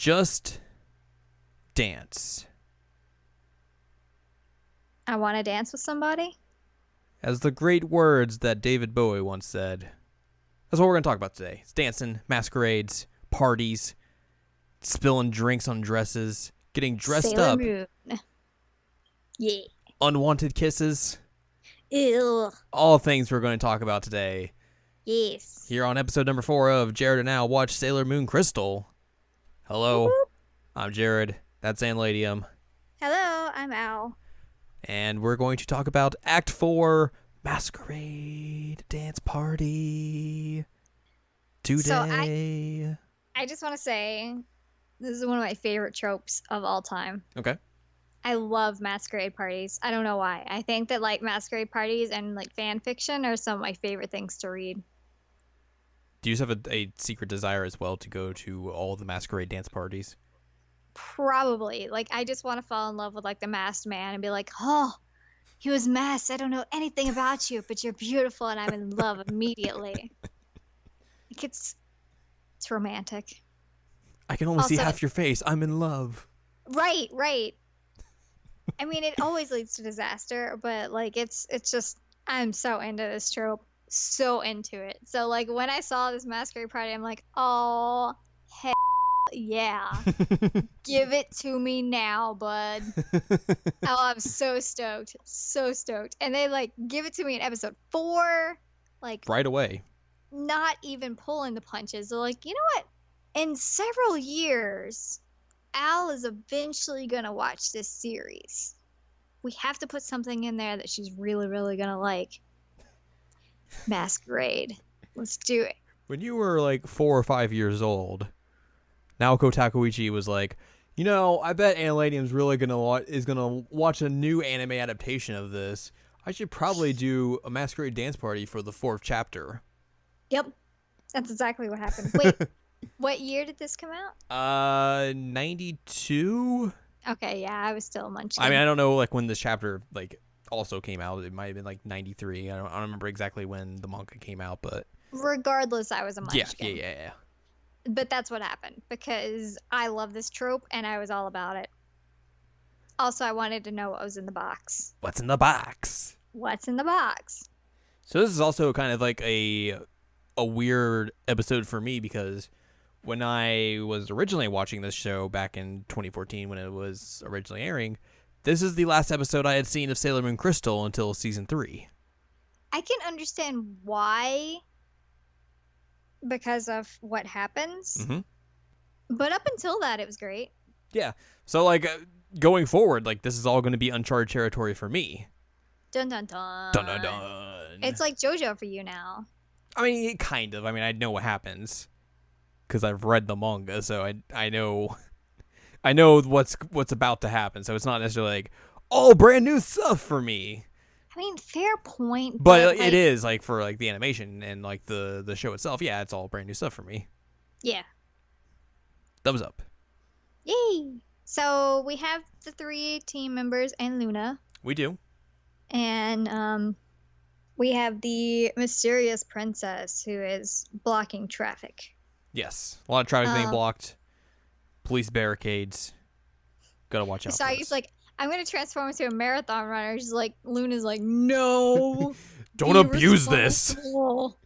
Just dance. I want to dance with somebody. As the great words that David Bowie once said. That's what we're going to talk about today. It's dancing, masquerades, parties, spilling drinks on dresses, getting dressed Sailor up, Moon. Yeah. unwanted kisses. Ew. All things we're going to talk about today. Yes. Here on episode number 4 of Jared and Al Watch Sailor Moon Crystal. Hello, Whoop. I'm Jared. That's Anne Ladyem. Hello, I'm Al. And we're going to talk about Act 4, Masquerade Dance Party. Today. So I just want to say, this is one of my favorite tropes of all time. Okay. I love masquerade parties. I don't know why. I think that like masquerade parties and like fan fiction are some of my favorite things to read. Do you just have a secret desire as well to go to all the masquerade dance parties? Probably. Like, I just want to fall in love with like the masked man and be like, oh, he was masked. I don't know anything about you, but you're beautiful, and I'm in love immediately. Like, it's romantic. I can only see Also- half your face. I'm in love. Right. I mean, it always leads to disaster, but like it's just I'm so into this trope, so into it. So like when I saw this masquerade party, I'm like, oh hell yeah, give it to me now, bud. Oh, I'm so stoked, and they like give it to me in episode 4, like Right away. not even pulling the punches. They're like, you know what? In several years, Al is eventually going to watch this series. We have to put something in there that she's really, really going to like. Masquerade. Let's do it. When you were like 4 or 5 years old, Naoko Takeuchi was like, you know, I bet Anne Ladyem's really gonna watch a new anime adaptation of this. I should probably do a masquerade dance party for the 4th chapter. Yep. That's exactly what happened. Wait, what year did this come out? 92? Okay, yeah, I was still a munchkin. I mean, I don't know like when this chapter like also came out. It might have been like 93. I don't remember exactly when the manga came out, but regardless, I was a munchkin. Yeah. But that's what happened because I love this trope and I was all about it. Also, I wanted to know what was in the box. What's in the box? What's in the box? So this is also kind of like a weird episode for me because when I was originally watching this show back in 2014 when it was originally airing, this is the last episode I had seen of Sailor Moon Crystal until season 3. I can understand why, because of what happens. Mm-hmm. But up until that, it was great. Yeah. So like going forward, like this is all going to be uncharted territory for me. Dun dun dun. Dun dun dun. It's like JoJo for you now. I mean, kind of. I mean, I know what happens because I've read the manga, so I know what's about to happen. So it's not necessarily like all brand new stuff for me. I mean, fair point. But like, it is like for like the animation and like the show itself. Yeah, it's all brand new stuff for me. Yeah. Thumbs up. Yay! So we have the 3 team members and Luna. We do. And we have the mysterious princess who is blocking traffic. Yes. A lot of traffic being blocked. Police barricades. Gotta watch out. So for he's this. like, I'm gonna transform into a marathon runner. She's like, Luna's like, no. Don't be abuse this. responsible."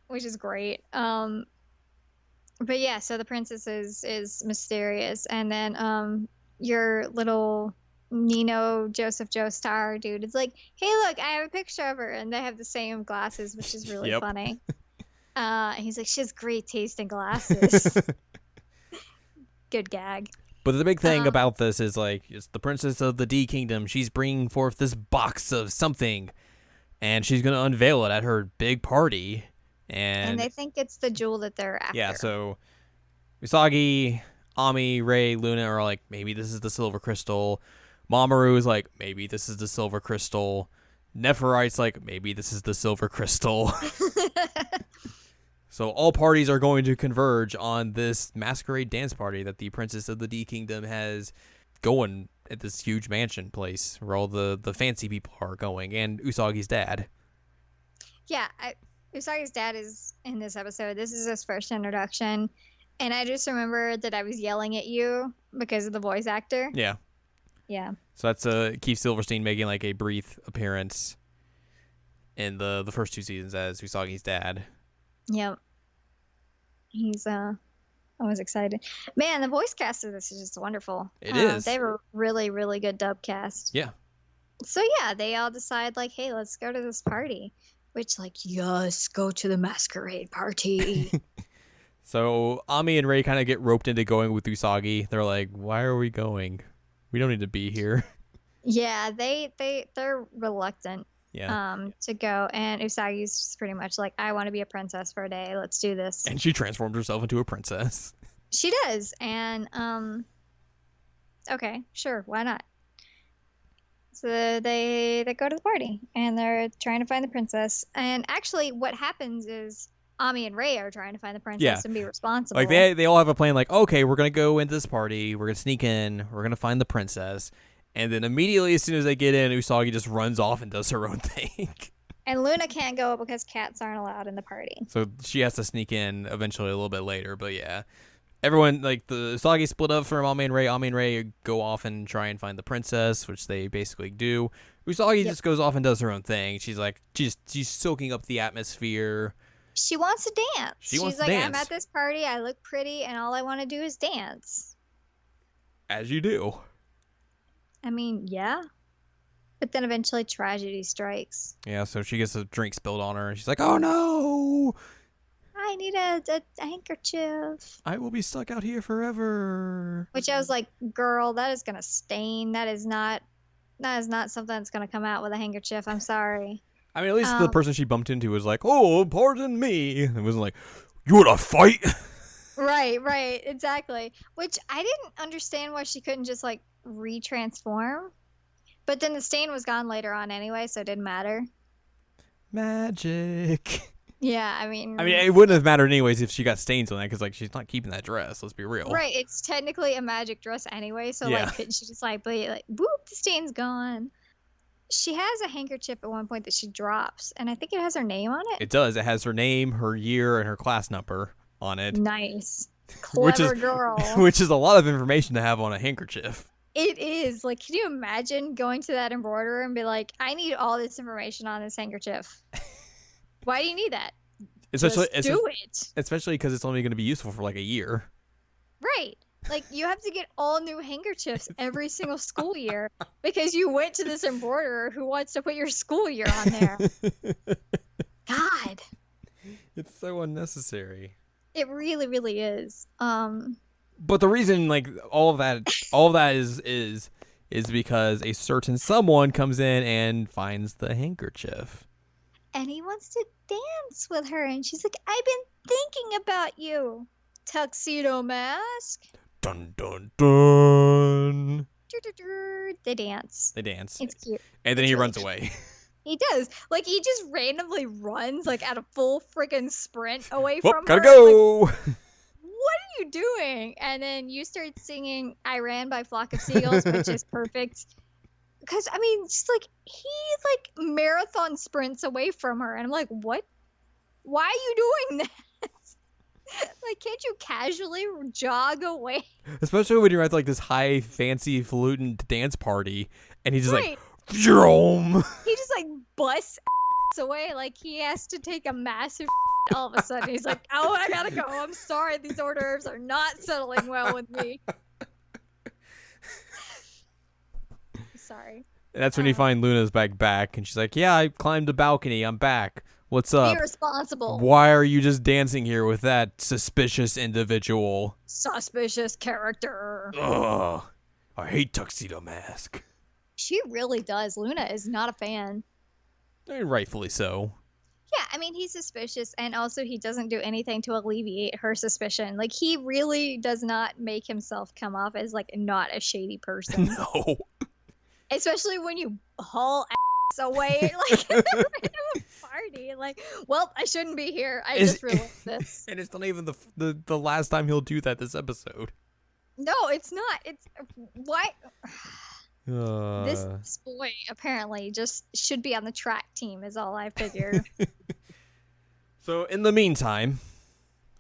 Which is great. But yeah, so the princess is mysterious, and then your little Nino Joseph Joestar dude is like, hey, look, I have a picture of her, and they have the same glasses, which is really funny. He's like, she has great taste in glasses. Good gag. But the big thing about this is like, it's the princess of the D Kingdom. She's bringing forth this box of something, and she's gonna unveil it at her big party. And they think it's the jewel that they're after. Yeah, so Usagi, Ami, Rei, Luna are like, maybe this is the silver crystal. Mamoru is like, maybe this is the silver crystal. Nephirite's like, maybe this is the silver crystal. So all parties are going to converge on this masquerade dance party that the Princess of the D Kingdom has going at this huge mansion place where all the fancy people are going, and Usagi's dad. Yeah, Usagi's dad is in this episode. This is his first introduction. And I just remember that I was yelling at you because of the voice actor. Yeah. Yeah. So that's Keith Silverstein making like a brief appearance in the first 2 seasons as Usagi's dad. Yep. He's I was excited. Man, the voice cast of this is just wonderful. It is. They have a really, really good dub cast. Yeah. So yeah, they all decide like, hey, let's go to this party. Which like, yes, go to the masquerade party. So Ami and Rei kind of get roped into going with Usagi. They're like, why are we going? We don't need to be here. Yeah, they're reluctant. Yeah. To go, and Usagi's just pretty much like, I want to be a princess for a day. Let's do this. And she transformed herself into a princess. She does, and okay, sure, why not? So they go to the party, and they're trying to find the princess. And actually, what happens is Ami and Rei are trying to find the princess and be responsible. Like they all have a plan. Like, okay, we're gonna go into this party. We're gonna sneak in. We're gonna find the princess. And then immediately, as soon as they get in, Usagi just runs off and does her own thing. And Luna can't go because cats aren't allowed in the party. So she has to sneak in eventually a little bit later. But yeah, everyone, like the Usagi split up from Ami and Rei. Ami and Rei go off and try and find the princess, which they basically do. Usagi just goes off and does her own thing. She's like, she's soaking up the atmosphere. She wants to dance. She's like, dance. I'm at this party. I look pretty, and all I want to do is dance. As you do. I mean, yeah. But then eventually tragedy strikes. Yeah, so she gets a drink spilled on her, and she's like, oh no! I need a handkerchief. I will be stuck out here forever. Which I was like, girl, that is going to stain. That is not something that's going to come out with a handkerchief. I'm sorry. I mean, at least the person she bumped into was like, oh, pardon me. It wasn't like, you want to fight? Right, exactly. Which I didn't understand why she couldn't just like retransform. But then the stain was gone later on anyway, so it didn't matter. Magic. Yeah, I mean, it wouldn't have mattered anyways if she got stains on that, because like she's not keeping that dress. Let's be real. Right, it's technically a magic dress anyway, so Yeah. like, could she just like be like, boop, the stain's gone. She has a handkerchief at one point that she drops, and I think it has her name on it. It does. It has her name, her year, and her class number on it. Nice, clever girl. Which is a lot of information to have on a handkerchief. It is. Like, can you imagine going to that embroiderer and be like, I need all this information on this handkerchief. Why do you need that? Just do it. Especially because it's only going to be useful for like a year. Right. Like, you have to get all new handkerchiefs every single school year because you went to this embroiderer who wants to put your school year on there. God. It's so unnecessary. It really, really is. But the reason, like, all of that is because a certain someone comes in and finds the handkerchief. And he wants to dance with her, and she's like, I've been thinking about you. Tuxedo Mask. Dun, dun, dun. They dance. It's cute. And then he runs away. He does. Like, he just randomly runs, like, at a full freaking sprint away from her. Gotta go! Like, what are you doing? And then you start singing I Ran by Flock of Seagulls, which is perfect. Because, I mean, just, like, he, like, marathon sprints away from her. And I'm like, what? Why are you doing that? Like, can't you casually jog away? Especially when you're at, like, this high, fancy, falutin dance party, and he's just Right. like, Vroom! He just, like, busts away. Like, he has to take a massive all of a sudden. He's like, oh, I gotta go. I'm sorry. These hors d'oeuvres are not settling well with me. Sorry. And that's when you find Luna's back, and she's like, yeah, I climbed the balcony. I'm back. What's up? Be responsible. Why are you just dancing here with that suspicious individual? Suspicious character. Ugh. I hate Tuxedo Mask. She really does. Luna is not a fan. And rightfully so. Yeah, I mean, he's suspicious, and also he doesn't do anything to alleviate her suspicion. Like, he really does not make himself come off as, like, not a shady person. No. Especially when you haul ass away, like, at a random party. Like, well, I shouldn't be here. I just realized this. And it's not even the last time he'll do that this episode. No, it's not. It's... Why... This boy apparently just should be on the track team is all I figure. So in the meantime,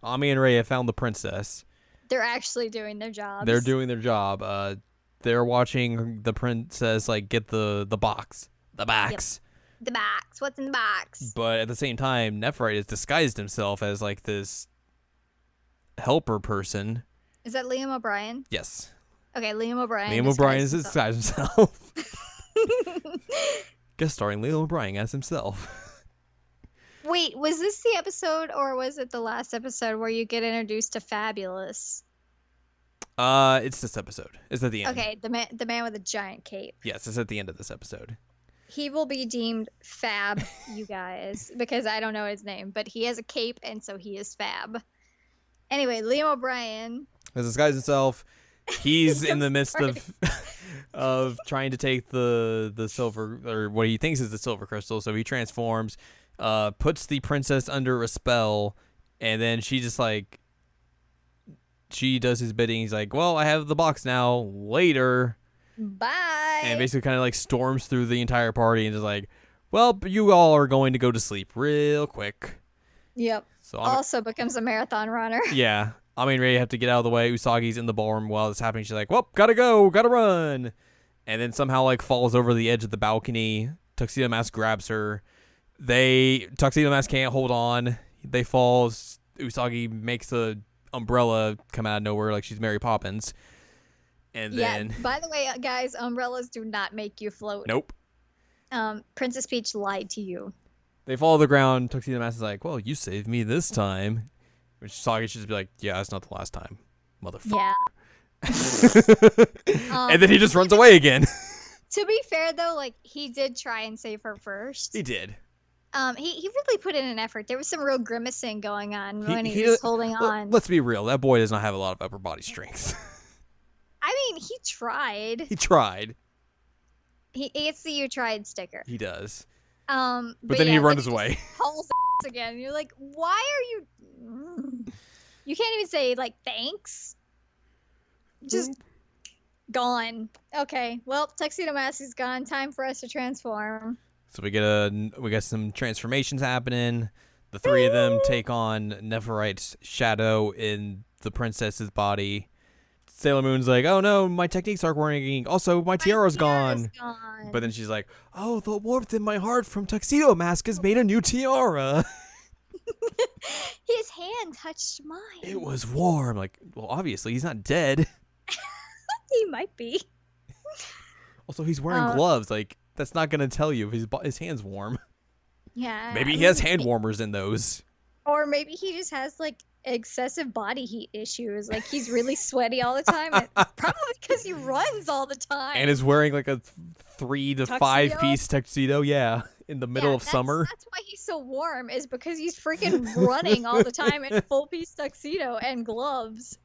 Ami and Rei have found the princess, They're actually doing their jobs. They're doing their job. They're watching the princess like get the box. The box. Yep. The box. What's in the box? But at the same time, Nephrite has disguised himself as like this helper person. Is that Liam O'Brien? Yes. Okay, Liam O'Brien. Liam O'Brien has disguised himself. Guest starring Liam O'Brien as himself. Wait, was this the episode or was it the last episode where you get introduced to Fabulous? It's this episode. It's at the end. Okay, the man with a giant cape. Yes, it's at the end of this episode. He will be deemed Fab, you guys, because I don't know his name, but he has a cape and so he is Fab. Anyway, Liam O'Brien has disguised himself. He's in the midst of trying to take the silver, or what he thinks is the silver crystal. So he transforms, puts the princess under a spell, and then she just like, she does his bidding. He's like, well, I have the box now. Later. Bye. And basically kind of like storms through the entire party and is like, well, you all are going to go to sleep real quick. Yep. So also becomes a marathon runner. Yeah. I mean, Ray have to get out of the way. Usagi's in the ballroom while this happening. She's like, well, gotta go, gotta run. And then somehow like falls over the edge of the balcony. Tuxedo Mask grabs her. Tuxedo Mask can't hold on. They fall. Usagi makes a umbrella come out of nowhere like she's Mary Poppins. And then, by the way, guys, umbrellas do not make you float. Nope. Princess Peach lied to you. They fall to the ground. Tuxedo Mask is like, well, you saved me this time. Which Usagi should just be like, yeah, that's not the last time, motherfucker. Yeah. And then he just runs away again. To be fair, though, like, he did try and save her first. He did. He really put in an effort. There was some real grimacing going on when he was holding on. Let's be real. That boy does not have a lot of upper body strength. I mean, he tried. He tried. He gets the "you tried" sticker. He does. But then he runs away. Hauls again. You're like, why are you? You can't even say like thanks. Just gone. Okay. Well, Tuxedo Mask is gone. Time for us to transform. So we got some transformations happening. The three of them take on Nephrite's shadow in the princess's body. Sailor Moon's like, oh no, my techniques aren't working. Also, my tiara's gone. But then she's like, oh, the warmth in my heart from Tuxedo Mask has made a new tiara. His hand touched mine. It was warm. Like, well, obviously, he's not dead. He might be. Also, he's wearing gloves. Like, that's not going to tell you if his hand's warm. Yeah. Maybe he has hand warmers in those. Or maybe he just has, like, excessive body heat issues. Like, he's really sweaty all the time. Probably because he runs all the time. And is wearing, like, a 3 to 5 piece tuxedo. Yeah. In the middle of summer. That's why he's so warm, is because he's freaking running all the time in full piece tuxedo and gloves.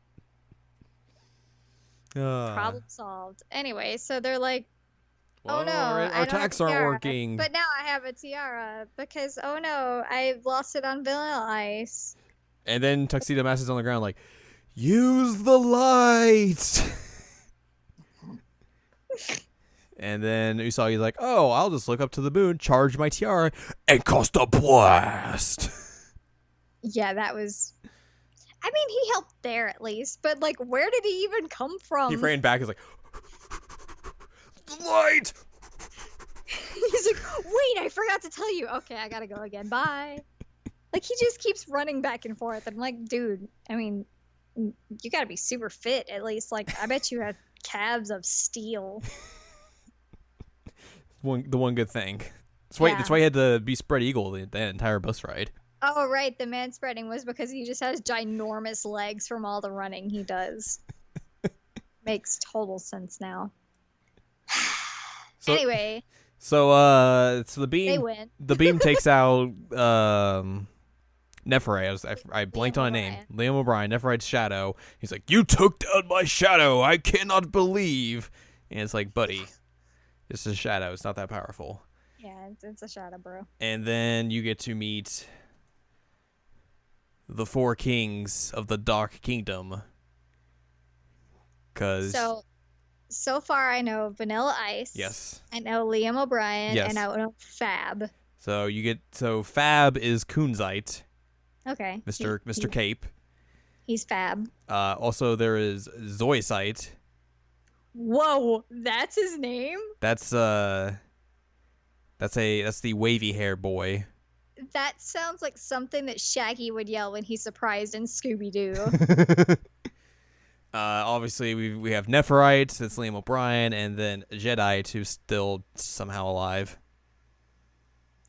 Problem solved. Anyway, so they're like, oh no, our attacks aren't working. But now I have a tiara because, oh no, I lost it on Vanilla Ice. And then Tuxedo Mask is on the ground like, use the light. And then Usagi's like, oh, I'll just look up to the moon, charge my tiara, and cast a blast. Yeah, that was... I mean, he helped there at least, but, like, where did he even come from? He ran back, he's like, the light! He's like, wait, I forgot to tell you. Okay, I gotta go again. Bye. Like, he just keeps running back and forth. I'm like, dude, I mean, you gotta be super fit at least. Like, I bet you have calves of steel. The one good thing. That's why he had to be spread eagle the entire bus ride. Oh, right. The man spreading was because he just has ginormous legs from all the running he does. Makes total sense now. Anyway. So the beam. They win. The beam takes out Nephrite. I blanked on a name. Liam O'Brien, Nephrite's shadow. He's like, you took down my shadow. I cannot believe. And it's like, buddy, this is a shadow. It's not that powerful. Yeah, it's a shadow, bro. And then you get to meet the 4 kings of the Dark Kingdom. So far I know Vanilla Ice. Yes. I know Liam O'Brien. Yes. And I know Fab. So Fab is Kunzite. Okay. Mr. Cape. He's fab. Also, there is Zoisite. Whoa, that's his name? That's the wavy hair boy. That sounds like something that Shaggy would yell when he's surprised in Scooby-Doo. Obviously, we have Nephirite, that's Liam O'Brien, and then Jedi, who's still somehow alive.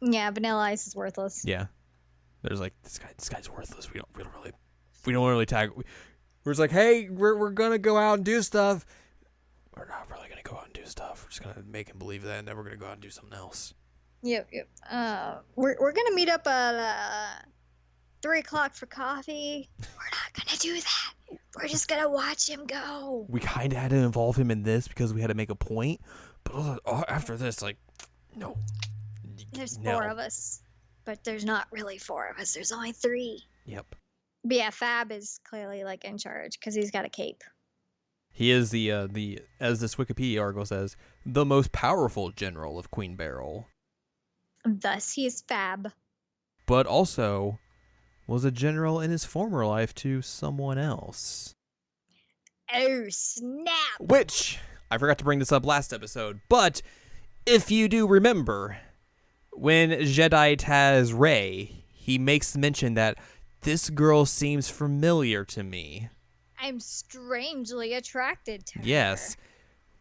Yeah, Vanilla Ice is worthless. Yeah, there's like this guy's worthless. We don't really tag. We're just like, hey, we're gonna go out and do stuff. We're not really gonna go out and do stuff. We're just gonna make him believe that, and then we're gonna go out and do something else. Yep. We're gonna meet up at 3:00 for coffee. We're not gonna do that. We're just gonna watch him go. We kind of had to involve him in this because we had to make a point, but after this, like, no. There's 4 of us, but there's not really 4 of us. There's only 3. Yep. But yeah, Fab is clearly like in charge because he's got a cape. He is the as this Wikipedia article says, the most powerful general of Queen Beryl. Thus, he is Fab. But also was a general in his former life to someone else. Oh, snap! Which, I forgot to bring this up last episode, but if you do remember, when Jedi has Rey, he makes mention that this girl seems familiar to me. I'm strangely attracted to her. Yes.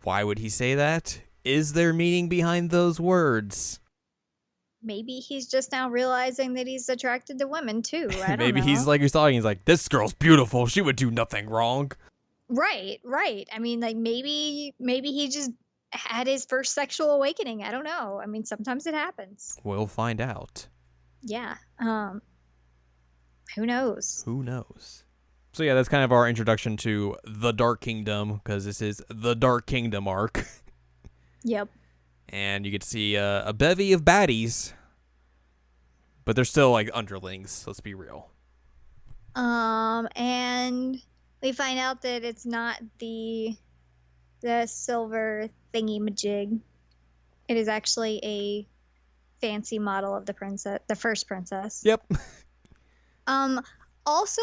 Why would he say that? Is there meaning behind those words? Maybe he's just now realizing that he's attracted to women too. I don't Maybe know. he's like you're talking. He's like, this girl's beautiful. She would do nothing wrong. Right. I mean, like maybe he just had his first sexual awakening. I don't know. I mean, sometimes it happens. We'll find out. Yeah. Who knows? Who knows? So yeah, that's kind of our introduction to the Dark Kingdom, because this is the Dark Kingdom arc. Yep. And you get to see a bevy of baddies, but they're still like underlings. Let's be real. And we find out that it's not the silver thingy majig. It is actually a fancy model of the first princess. Yep. Also,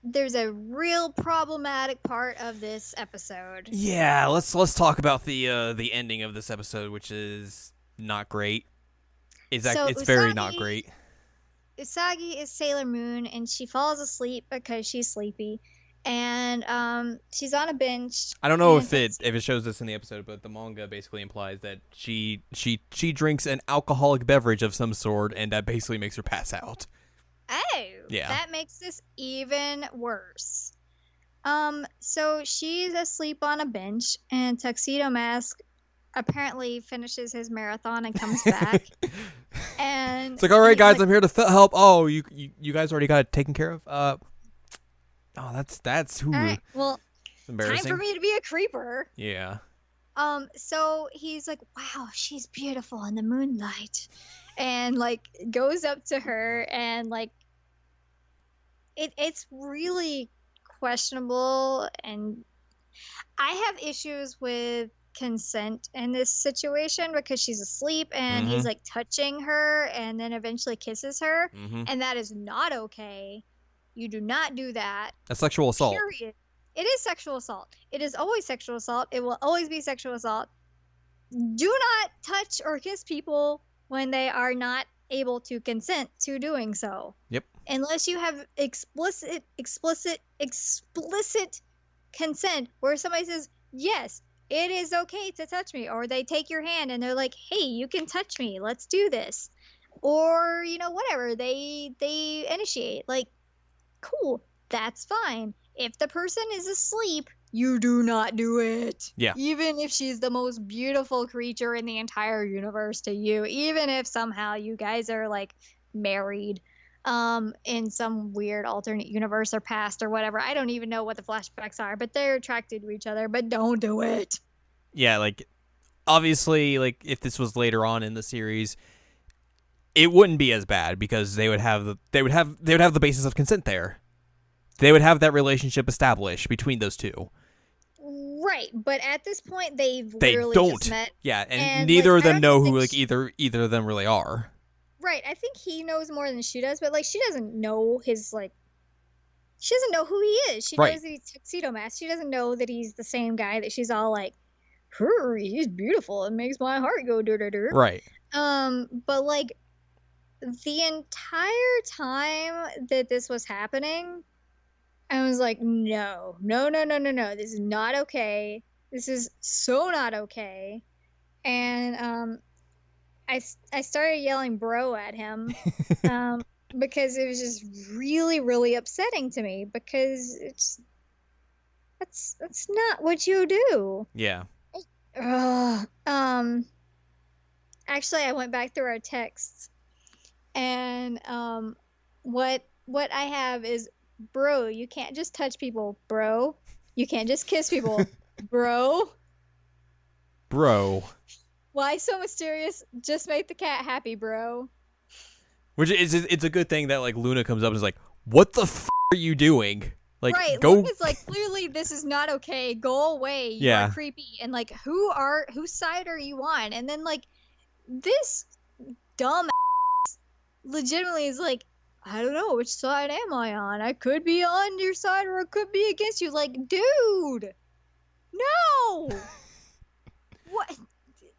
there's a real problematic part of this episode. Yeah, let's talk about the ending of this episode, which is not great. It's very not great. Usagi is Sailor Moon, and she falls asleep because she's sleepy, and she's on a bench. I don't know if it shows this in the episode, but the manga basically implies that she drinks an alcoholic beverage of some sort, and that basically makes her pass out. Oh, yeah. That makes this even worse. So she's asleep on a bench, and Tuxedo Mask apparently finishes his marathon and comes back. And it's like, all right, guys, I'm here to help. Oh, you guys already got it taken care of. That's who. All right, well, embarrassing. time for me to be a creeper. Yeah. So he's like, wow, she's beautiful in the moonlight. And like goes up to her, and like it's really questionable, and I have issues with consent in this situation because she's asleep and he's like touching her and then eventually kisses her, and that is not okay. You do not do that. That's sexual assault. Period. It is sexual assault. It is always sexual assault. It will always be sexual assault. Do not touch or kiss people when they are not able to consent to doing so. Yep. Unless you have explicit consent where somebody says, yes, it is okay to touch me, or they take your hand and they're like, hey, you can touch me, let's do this, or whatever, they initiate, like, cool, that's fine. If the person is asleep, you do not do it. Yeah. Even if she's the most beautiful creature in the entire universe to you, even if somehow you guys are like married in some weird alternate universe or past or whatever. I don't even know what the flashbacks are, but they're attracted to each other, but don't do it. Yeah, like obviously, like if this was later on in the series, it wouldn't be as bad because they would have the basis of consent there. They would have that relationship established between those two. Right, but at this point, they literally don't. Just met. Yeah, and neither like, of them know who like either of them really are. Right, I think he knows more than she does, but like she doesn't know his like she doesn't know who he is. She Right. knows that he's Tuxedo Mask. She doesn't know that he's the same guy that she's all like, he's beautiful. It makes my heart go dur. Right. But like the entire time that this was happening, I was like, no. This is not okay. This is so not okay. And I started yelling bro at him because it was just really, really upsetting to me because that's not what you do. Yeah. Actually, I went back through our texts, and what I have is, bro, you can't just touch people, bro. You can't just kiss people, bro. Bro. Why so mysterious? Just make the cat happy, bro. Which is, it's a good thing that like Luna comes up and is like, "What the are you doing?" Like, right, go. Luna's like, clearly this is not okay. Go away. You are creepy. And like, whose side are you on? And then like, this dumb legitimately is like, I don't know, which side am I on? I could be on your side or I could be against you. Like, dude, no. What?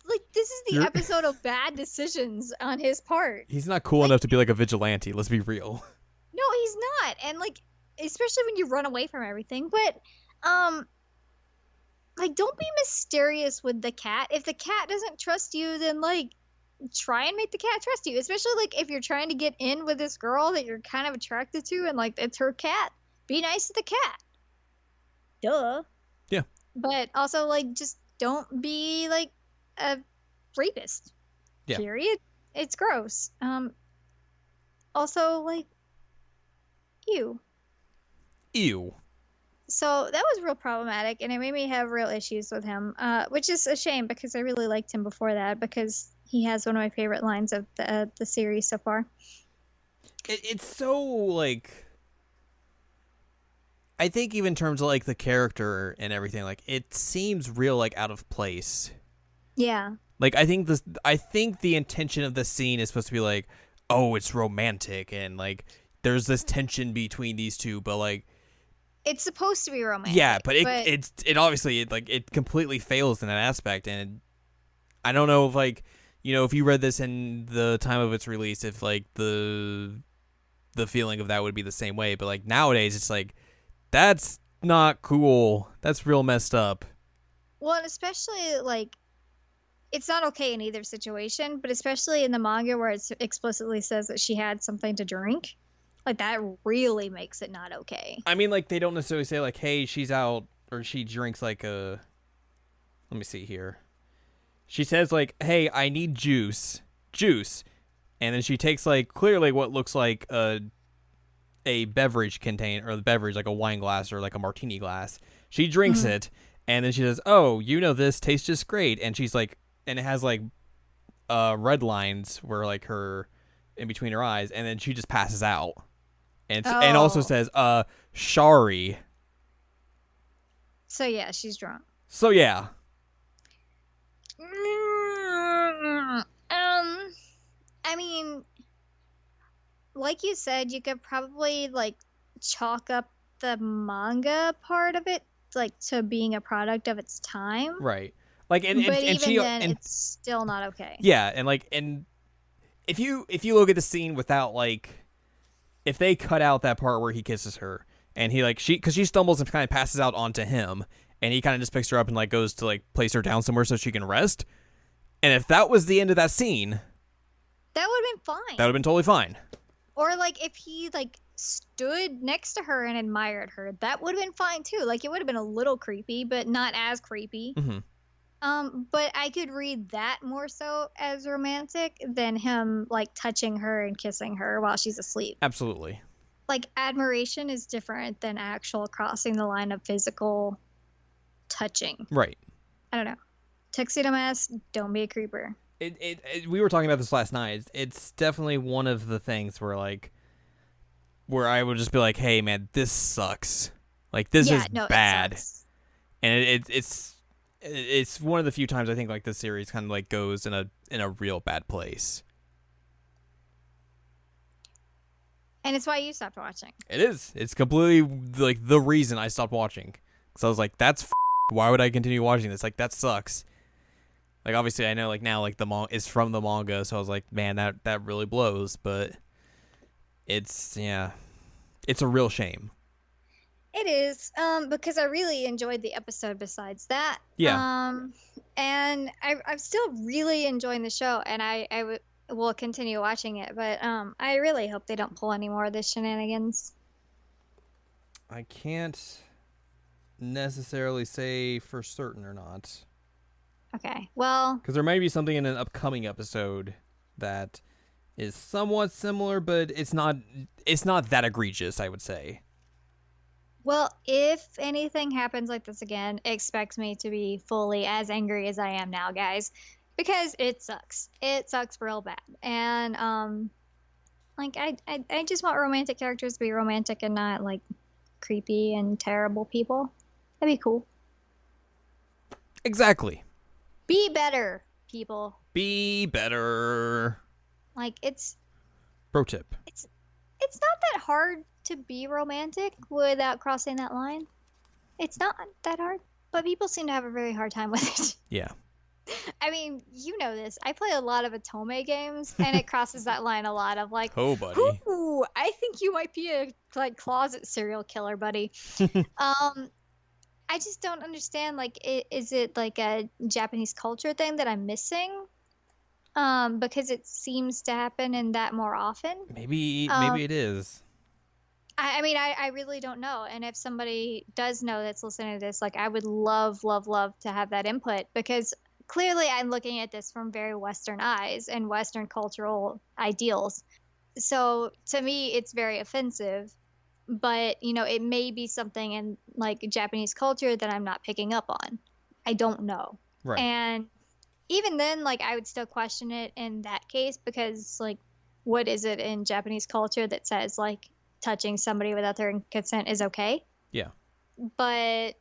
Like, this is the episode of bad decisions on his part. He's not cool enough to be like a vigilante. Let's be real. No, he's not. And like, especially when you run away from everything. But, like, don't be mysterious with the cat. If the cat doesn't trust you, then like, try and make the cat trust you. Especially like if you're trying to get in with this girl that you're kind of attracted to, and like it's her cat. Be nice to the cat. Duh. Yeah. But also like, just don't be like a rapist. Yeah. Period. It's gross. Also like, ew. So that was real problematic, and it made me have real issues with him, which is a shame because I really liked him before that, because he has one of my favorite lines of the series so far. It's so like, I think even in terms of like the character and everything, like it seems real like out of place. Yeah. Like I think the intention of the scene is supposed to be like, oh, it's romantic and like there's this tension between these two, but like it's supposed to be romantic. Yeah, but it obviously it completely fails in that aspect, and I don't know if like, you know, if you read this in the time of its release, if like the feeling of that would be the same way, but like nowadays it's like, that's not cool. That's real messed up. Well, and especially like, it's not okay in either situation, but especially in the manga where it explicitly says that she had something to drink. Like, that really makes it not okay. I mean, like, they don't necessarily say, like, hey, she's out, or she drinks, like, a... Let me see here. She says, like, hey, I need juice. And then she takes, like, clearly what looks like a beverage container, or the beverage, like a wine glass or, like, a martini glass. She drinks it, and then she says, oh, you know, this tastes just great. And she's, like... And it has, like, red lines where, like, her... in between her eyes, and then she just passes out. And also says, Shari. So yeah, she's drunk. So yeah. I mean, like you said, you could probably like chalk up the manga part of it like to being a product of its time. Right. Like but even then it's still not okay. Yeah, and if you look at the scene without like, if they cut out that part where he kisses her and he like because she stumbles and kind of passes out onto him, and he kind of just picks her up and like goes to like place her down somewhere so she can rest, and if that was the end of that scene, that would have been fine. That would have been totally fine. Or like if he like stood next to her and admired her, that would have been fine too. Like it would have been a little creepy, but not as creepy. Mm-hmm. But I could read that more so as romantic than him like touching her and kissing her while she's asleep. Absolutely. Like admiration is different than actual crossing the line of physical touching. Right. I don't know. Tuxedo Mask, don't be a creeper. We were talking about this last night. It's definitely one of the things where like, where I would just be like, hey man, this sucks. Like this is bad. And it's one of the few times I think like this series kind of like goes in a real bad place. And it's why you stopped watching. It is. It's completely like the reason I stopped watching. Because I was like, why would I continue watching this? Like, that sucks. Like, obviously, I know, like, now, like, the is from the manga, so I was like, man, that really blows. But it's a real shame. It is, because I really enjoyed the episode besides that. Yeah. And I'm still really enjoying the show, and I will continue watching it. But I really hope they don't pull any more of the shenanigans. I can't necessarily say for certain or not. Okay, well, Because there may be something in an upcoming episode that is somewhat similar, but it's not that egregious, I would say. well, if anything happens like this again, expect me to be fully as angry as I am now, guys, because it sucks. It sucks real bad. And like I just want romantic characters to be romantic and not like creepy and terrible people. That'd be cool. Exactly. Be better, people. Be better. Like Pro tip. it's not that hard to be romantic without crossing that line. It's not that hard, but people seem to have a very hard time with it. Yeah. I mean, you know this. I play a lot of Otome games, and it crosses that line a lot of like, Oh, buddy. ooh, I think you might be a like closet serial killer, buddy. I just don't understand. Like, is it like a Japanese culture thing that I'm missing? Because it seems to happen in that more often. Maybe it is. I mean, I really don't know. And if somebody does know that's listening to this, like, I would love, love, love to have that input, because clearly I'm looking at this from very Western eyes and Western cultural ideals. So to me, it's very offensive. But, you know, it may be something in like Japanese culture that I'm not picking up on. I don't know. Right. And even then, like, I would still question it in that case, because, like, what is it in Japanese culture that says, like, touching somebody without their consent is okay? Yeah. But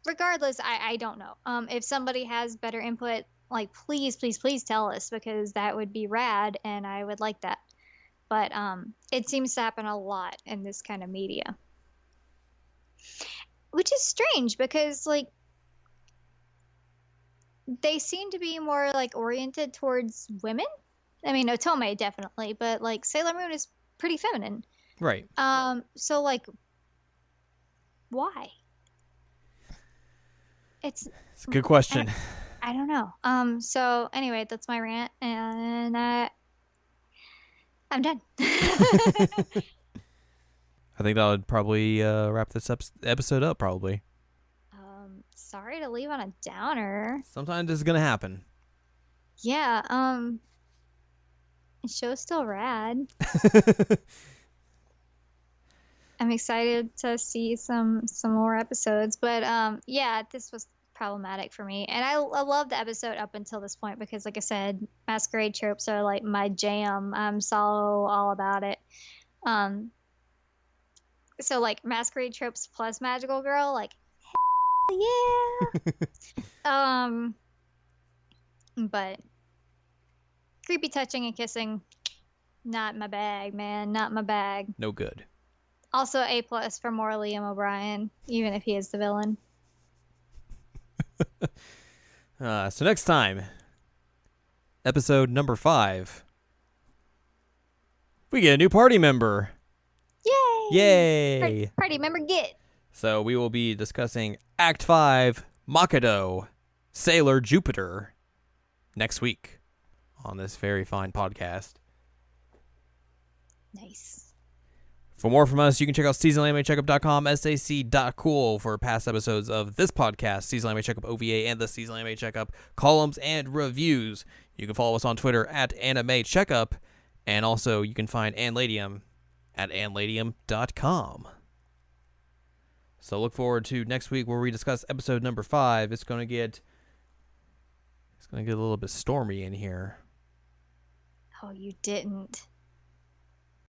regardless, I don't know. If somebody has better input, like, please, please, please tell us, because that would be rad, and I would like that. But it seems to happen a lot in this kind of media, which is strange because, like, they seem to be more like oriented towards women. I mean, Otome definitely, but like Sailor Moon is pretty feminine. Right. So like, why? It's a good question. I don't know. So anyway, that's my rant, and I'm done. I think that would probably wrap this episode up, probably. Sorry to leave on a downer. Sometimes this is going to happen. Yeah, the show's still rad. I'm excited to see some more episodes, but yeah, this was problematic for me. And I love the episode up until this point because, like I said, masquerade tropes are like my jam. I'm so all about it. So like masquerade tropes plus magical girl, like yeah. But creepy touching and kissing, not my bag, man. Not my bag. No good. Also A+ for more Liam O'Brien, even if he is the villain. So next time, episode number 5, we get a new party member. Yay! Party member get. So we will be discussing Act 5, Makoto, Sailor Jupiter, next week on this very fine podcast. Nice. For more from us, you can check out seasonalanimeCheckup.com, sac.cool for past episodes of this podcast, Seasonal Anime Checkup OVA, and the Seasonal Anime Checkup columns and reviews. You can follow us on Twitter at Anime Checkup, and also you can find Anne Ladyem at AnneLadyem.com. So look forward to next week where we discuss episode number 5. It's going to get a little bit stormy in here. Oh, you didn't.